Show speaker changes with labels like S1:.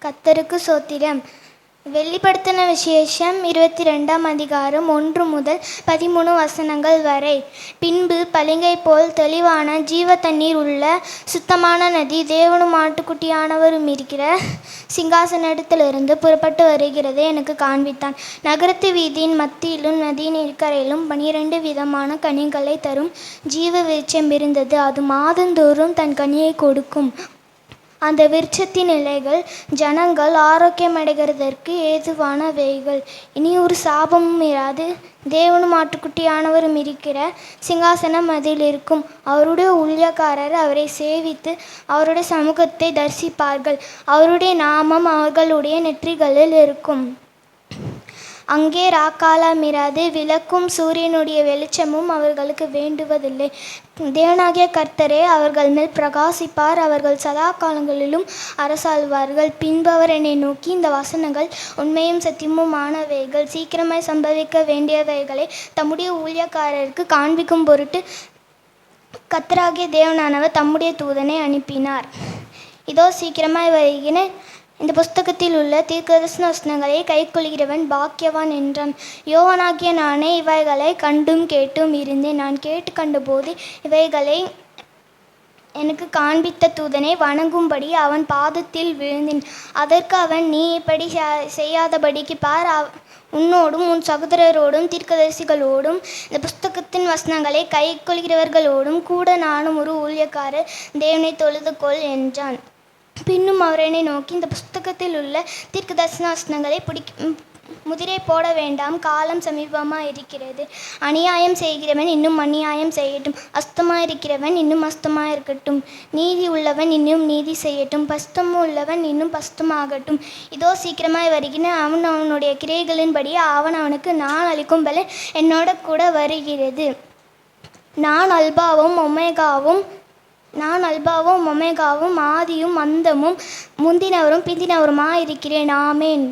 S1: கர்த்தருக்கு ஸ்தோத்திரம். வெளிப்படுத்தின விசேஷம் 22ஆம் அதிகாரம் 1 முதல் 13 வசனங்கள் வரை. பின்பு பளிங்கை போல் தெளிவான ஜீவ தண்ணீர் உள்ள சுத்தமான நதி தேவனும் ஆட்டுக்குட்டியானவரும் இருக்கிற சிங்காசனத்திலிருந்து புறப்பட்டு வருகிறதை எனக்கு காண்பித்தான். நகரத்து வீதியின் மத்தியிலும் நதியின் இக்கரையிலும் 12 விதமான கனிகளை தரும் ஜீவ விருட்சம் இருந்தது. அது மாதந்தோறும் தன் கனியை கொடுக்கும். அந்த விருட்சத்தின் இலைகள் ஜனங்கள் ஆரோக்கியமடைகிறதற்கு ஏதுவானவைகள். இனி ஒரு சாபமும் இராது. தேவனும் ஆட்டுக்குட்டியானவரும் இருக்கிற சிங்காசனம் அதில் இருக்கும். அவருடைய ஊழியக்காரர் அவரை சேவித்து அவருடைய சமூகத்தை தரிசிப்பார்கள். அவருடைய நாமம் அவர்களுடைய நெற்றிகளில் இருக்கும். அங்கே ராக்காலமிராது. விளக்கும் சூரியனுடைய வெளிச்சமும் அவர்களுக்கு வேண்டுவதில்லை. தேவனாகிய கர்த்தரே அவர்கள் மேல் பிரகாசிப்பார். அவர்கள் சதா காலங்களிலும் அரசாள்வார்கள். பின்பு அவர் என்னை நோக்கி, இந்த வசனங்கள் உண்மையும் சத்தியமுமானவைகள். சீக்கிரமாய் சம்பவிக்க வேண்டியவைகளை தம்முடைய ஊழியக்காரருக்கு காண்பிக்கும் பொருட்டு கர்த்தராகிய தேவனானவர் தம்முடைய தூதனை அனுப்பினார். இதோ சீக்கிரமாய் வருகிறேன். இந்த புஸ்தகத்தில் உள்ள தீர்க்கதரிசன வசனங்களை கைக்கொள்கிறவன் பாக்கியவான் என்றான். யோவானாகிய நானே இவைகளை கண்டும் கேட்டும் இருந்தேன். நான் கேட்டு கண்டபோது இவைகளை எனக்கு காண்பித்த தூதனை வணங்கும்படி அவன் பாதத்தில் விழுந்தேன். அதற்கு அவன், நீ இப்படி செய்யாதபடிக்கு பார், உன்னோடும் உன் சகோதரரோடும் தீர்க்கதரிசிகளோடும் இந்த புஸ்தகத்தின் வசனங்களை கைக்கொள்கிறவர்களோடும் கூட நானும் ஒரு ஊழியக்காரர். தேவனை தொழுது கொள் என்றான். பின்னும் அவர் என்னை நோக்கி, இந்த புஸ்தகத்தில் உள்ள தீர்க்கதரிசன வசனங்களை முதிரை போட வேண்டாம், காலம் சமீபமாக இருக்கிறது. அநியாயம் செய்கிறவன் இன்னும் அநியாயம் செய்யட்டும், அஸ்தமாயிருக்கிறவன் இன்னும் அஸ்தமாயிருக்கட்டும், நீதி உள்ளவன் இன்னும் நீதி செய்யட்டும், பஸ்தமும் உள்ளவன் இன்னும் பஸ்தமாகட்டும். இதோ சீக்கிரமாய் வருகிறேன். அவன் அவனுடைய கிரியைகளின்படி அவன் அவனுக்கு நான் அளிக்கும் பலன் என்னோட கூட வருகிறது. நான் அல்பாவும் ஒமேகாவும் ஆதியும் அந்தமும் முந்தினவரும் பிந்தினவருமாயிருக்கிறேன். ஆமேன்.